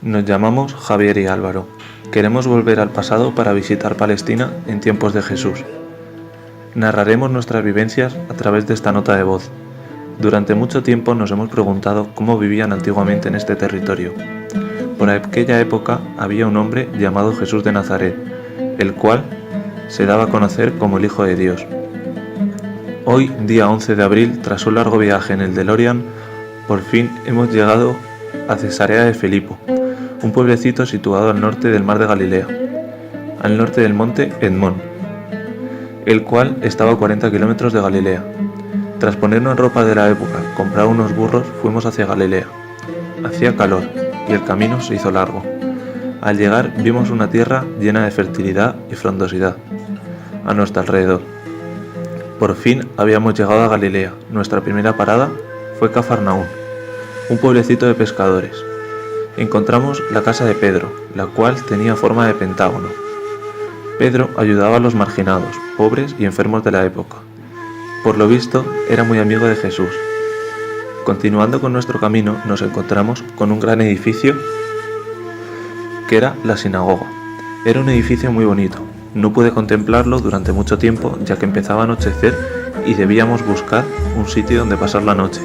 Nos llamamos Javier y Álvaro. Queremos volver al pasado para visitar Palestina en tiempos de Jesús. Narraremos nuestras vivencias a través de esta nota de voz. Durante mucho tiempo nos hemos preguntado cómo vivían antiguamente en este territorio. Por aquella época había un hombre llamado Jesús de Nazaret, el cual se daba a conocer como el Hijo de Dios. Hoy, día 11 de abril, tras un largo viaje en el DeLorean, por fin hemos llegado a Cesarea de Filipo, un pueblecito situado al norte del mar de Galilea, al norte del monte Edmón, el cual estaba a 40 kilómetros de Galilea. Tras ponernos ropa de la época, comprar unos burros, fuimos hacia Galilea. Hacía calor y el camino se hizo largo. Al llegar vimos una tierra llena de fertilidad y frondosidad a nuestro alrededor. Por fin habíamos llegado a Galilea. Nuestra primera parada fue Cafarnaún, un pueblecito de pescadores. Encontramos la casa de Pedro, la cual tenía forma de pentágono. Pedro ayudaba a los marginados, pobres y enfermos de la época. Por lo visto, era muy amigo de Jesús. Continuando con nuestro camino, nos encontramos con un gran edificio que era la sinagoga. Era un edificio muy bonito. No pude contemplarlo durante mucho tiempo, ya que empezaba a anochecer y debíamos buscar un sitio donde pasar la noche.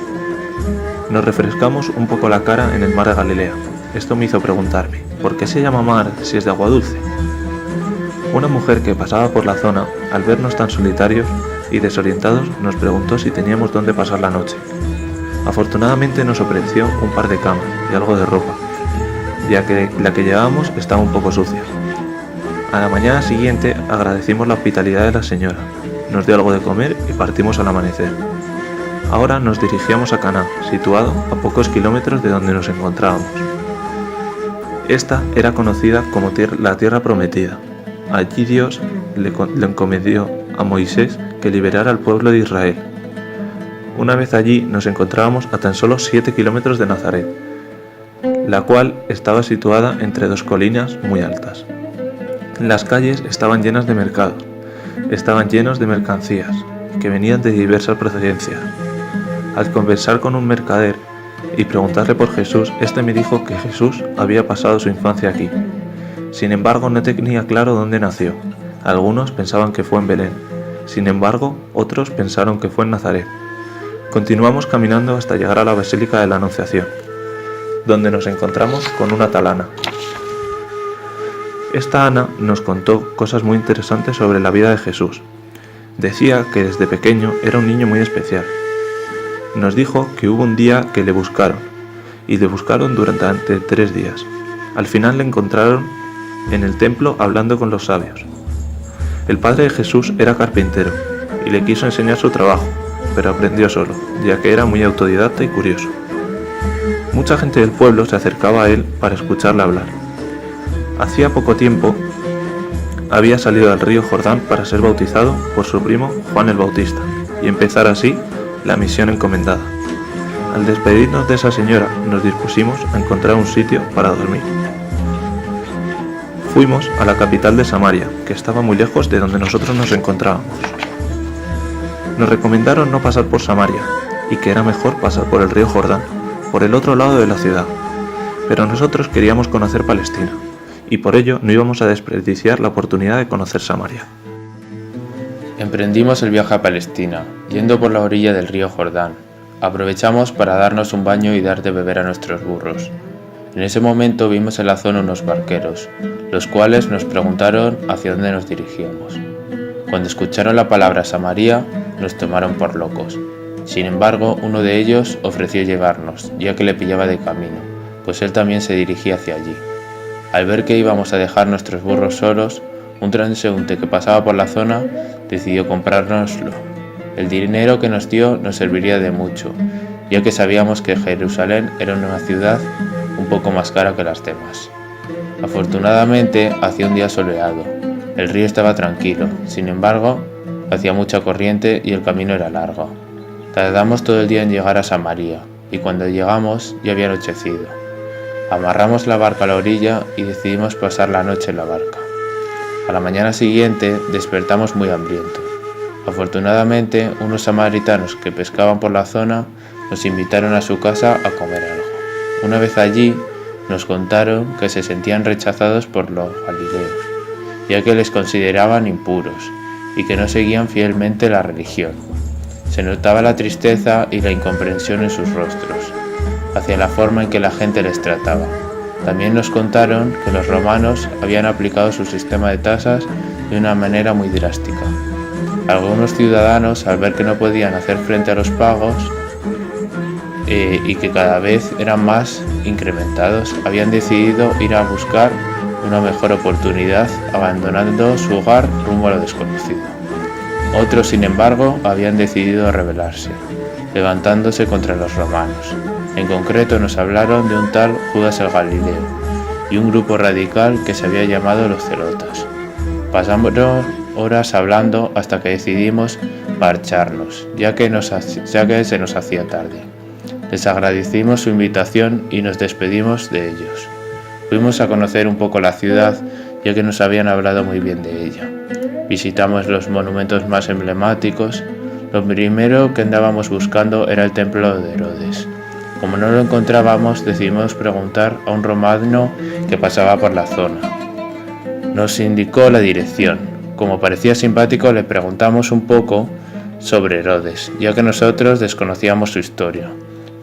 Nos refrescamos un poco la cara en el mar de Galilea. Esto me hizo preguntarme, ¿por qué se llama mar si es de agua dulce? Una mujer que pasaba por la zona, al vernos tan solitarios y desorientados, nos preguntó si teníamos dónde pasar la noche. Afortunadamente nos ofreció un par de camas y algo de ropa, ya que la que llevábamos estaba un poco sucia. A la mañana siguiente agradecimos la hospitalidad de la señora, nos dio algo de comer y partimos al amanecer. Ahora nos dirigíamos a Caná, situado a pocos kilómetros de donde nos encontrábamos. Esta era conocida como la Tierra Prometida. Allí Dios le encomendó a Moisés que liberara al pueblo de Israel. Una vez allí nos encontrábamos a tan solo 7 kilómetros de Nazaret, la cual estaba situada entre dos colinas muy altas. Las calles estaban llenas de mercados, estaban llenos de mercancías que venían de diversas procedencias. Al conversar con un mercader y preguntarle por Jesús, este me dijo que Jesús había pasado su infancia aquí. Sin embargo, no tenía claro dónde nació. Algunos pensaban que fue en Belén. Sin embargo, otros pensaron que fue en Nazaret. Continuamos caminando hasta llegar a la Basílica de la Anunciación, donde nos encontramos con una tal Ana. Esta Ana nos contó cosas muy interesantes sobre la vida de Jesús. Decía que desde pequeño era un niño muy especial. Nos dijo que hubo un día que le buscaron, y le buscaron durante 3 días. Al final le encontraron en el templo hablando con los sabios. El padre de Jesús era carpintero, y le quiso enseñar su trabajo, pero aprendió solo, ya que era muy autodidacta y curioso. Mucha gente del pueblo se acercaba a él para escucharle hablar. Hacía poco tiempo había salido al río Jordán para ser bautizado por su primo Juan el Bautista, y empezar así la misión encomendada. Al despedirnos de esa señora, nos dispusimos a encontrar un sitio para dormir. Fuimos a la capital de Samaria, que estaba muy lejos de donde nosotros nos encontrábamos. Nos recomendaron no pasar por Samaria, y que era mejor pasar por el río Jordán, por el otro lado de la ciudad. Pero nosotros queríamos conocer Palestina, y por ello no íbamos a desperdiciar la oportunidad de conocer Samaria. Emprendimos el viaje a Palestina, yendo por la orilla del río Jordán. Aprovechamos para darnos un baño y dar de beber a nuestros burros. En ese momento vimos en la zona unos barqueros, los cuales nos preguntaron hacia dónde nos dirigíamos. Cuando escucharon la palabra Samaria, nos tomaron por locos. Sin embargo, uno de ellos ofreció llevarnos, ya que le pillaba de camino, pues él también se dirigía hacia allí. Al ver que íbamos a dejar nuestros burros solos, un transeúnte que pasaba por la zona decidió comprárnoslo. El dinero que nos dio nos serviría de mucho, ya que sabíamos que Jerusalén era una ciudad un poco más cara que las demás. Afortunadamente, hacía un día soleado. El río estaba tranquilo, sin embargo, hacía mucha corriente y el camino era largo. Tardamos todo el día en llegar a Samaria, y cuando llegamos ya había anochecido. Amarramos la barca a la orilla y decidimos pasar la noche en la barca. A la mañana siguiente despertamos muy hambrientos. Afortunadamente, unos samaritanos que pescaban por la zona nos invitaron a su casa a comer algo. Una vez allí, nos contaron que se sentían rechazados por los galileos, ya que les consideraban impuros y que no seguían fielmente la religión. Se notaba la tristeza y la incomprensión en sus rostros, hacia la forma en que la gente les trataba. También nos contaron que los romanos habían aplicado su sistema de tasas de una manera muy drástica. Algunos ciudadanos, al ver que no podían hacer frente a los pagos y que cada vez eran más incrementados, habían decidido ir a buscar una mejor oportunidad, abandonando su hogar rumbo a lo desconocido. Otros, sin embargo, habían decidido rebelarse, levantándose contra los romanos. En concreto nos hablaron de un tal Judas el Galileo y un grupo radical que se había llamado los Celotas. Pasamos horas hablando hasta que decidimos marcharnos, ya que se nos hacía tarde. Les agradecimos su invitación y nos despedimos de ellos. Fuimos a conocer un poco la ciudad, ya que nos habían hablado muy bien de ella. Visitamos los monumentos más emblemáticos. Lo primero que andábamos buscando era el templo de Herodes. Como no lo encontrábamos, decidimos preguntar a un romano que pasaba por la zona. Nos indicó la dirección. Como parecía simpático, le preguntamos un poco sobre Herodes, ya que nosotros desconocíamos su historia.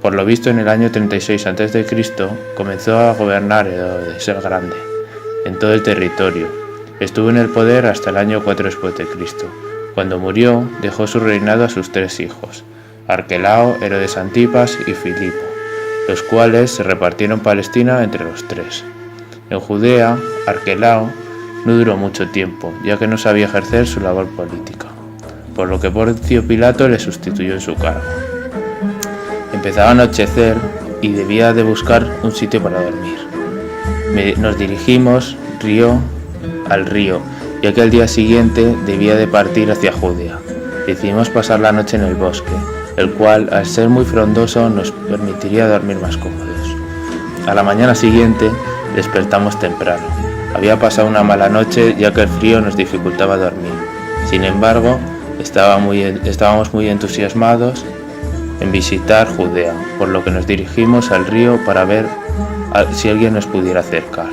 Por lo visto, en el año 36 a.C. comenzó a gobernar Herodes el Grande en todo el territorio. Estuvo en el poder hasta el año 4 después de Cristo. Cuando murió, dejó su reinado a sus 3 hijos, Arquelao, Herodes Antipas y Filipo, los cuales se repartieron Palestina entre los 3. En Judea, Arquelao no duró mucho tiempo, ya que no sabía ejercer su labor política, por lo que Poncio Pilato le sustituyó en su cargo. Empezaba a anochecer y debía de buscar un sitio para dormir. Nos dirigimos al río, ya que al día siguiente debía de partir hacia Judea. Decidimos pasar la noche en el bosque, el cual, al ser muy frondoso, nos permitiría dormir más cómodos. A la mañana siguiente despertamos temprano. Había pasado una mala noche, ya que el frío nos dificultaba dormir. Sin embargo, estábamos muy entusiasmados en visitar Judea, por lo que nos dirigimos al río para ver si alguien nos pudiera acercar.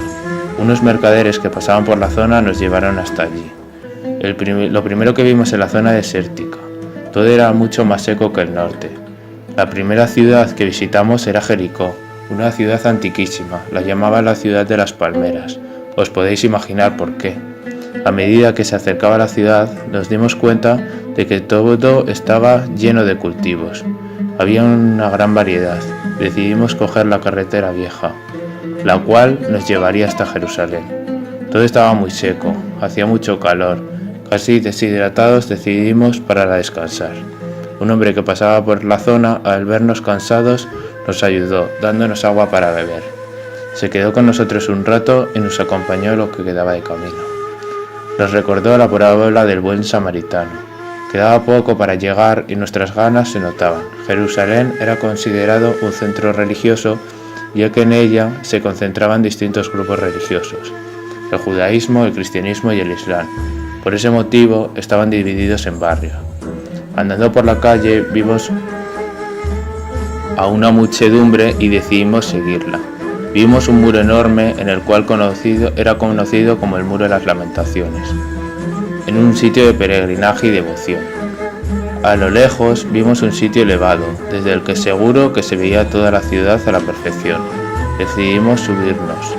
Unos mercaderes que pasaban por la zona nos llevaron hasta allí. Lo primero que vimos en la zona desértica. Todo era mucho más seco que el norte. La primera ciudad que visitamos era Jericó, una ciudad antiquísima. La llamaban la ciudad de las palmeras. Os podéis imaginar por qué. A medida que se acercaba a la ciudad, nos dimos cuenta de que todo estaba lleno de cultivos. Había una gran variedad. Decidimos coger la carretera vieja, la cual nos llevaría hasta Jerusalén. Todo estaba muy seco, hacía mucho calor. Casi deshidratados decidimos parar a descansar. Un hombre que pasaba por la zona, al vernos cansados, nos ayudó, dándonos agua para beber. Se quedó con nosotros un rato y nos acompañó lo que quedaba de camino. Nos recordó la parábola del buen samaritano. Quedaba poco para llegar y nuestras ganas se notaban. Jerusalén era considerado un centro religioso, ya que en ella se concentraban distintos grupos religiosos: el judaísmo, el cristianismo y el islam. Por ese motivo estaban divididos en barrios. Andando por la calle vimos a una muchedumbre y decidimos seguirla. Vimos un muro enorme en el cual era conocido como el Muro de las Lamentaciones, en un sitio de peregrinaje y devoción. A lo lejos vimos un sitio elevado, desde el que seguro que se veía toda la ciudad a la perfección. Decidimos subirnos.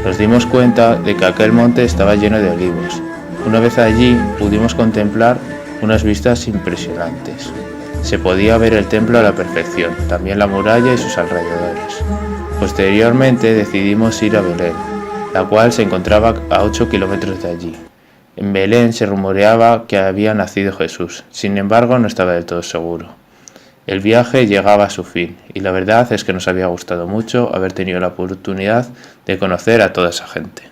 Nos dimos cuenta de que aquel monte estaba lleno de olivos. Una vez allí pudimos contemplar unas vistas impresionantes. Se podía ver el templo a la perfección, también la muralla y sus alrededores. Posteriormente decidimos ir a Belén, la cual se encontraba a 8 kilómetros de allí. En Belén se rumoreaba que había nacido Jesús, sin embargo no estaba del todo seguro. El viaje llegaba a su fin y la verdad es que nos había gustado mucho haber tenido la oportunidad de conocer a toda esa gente.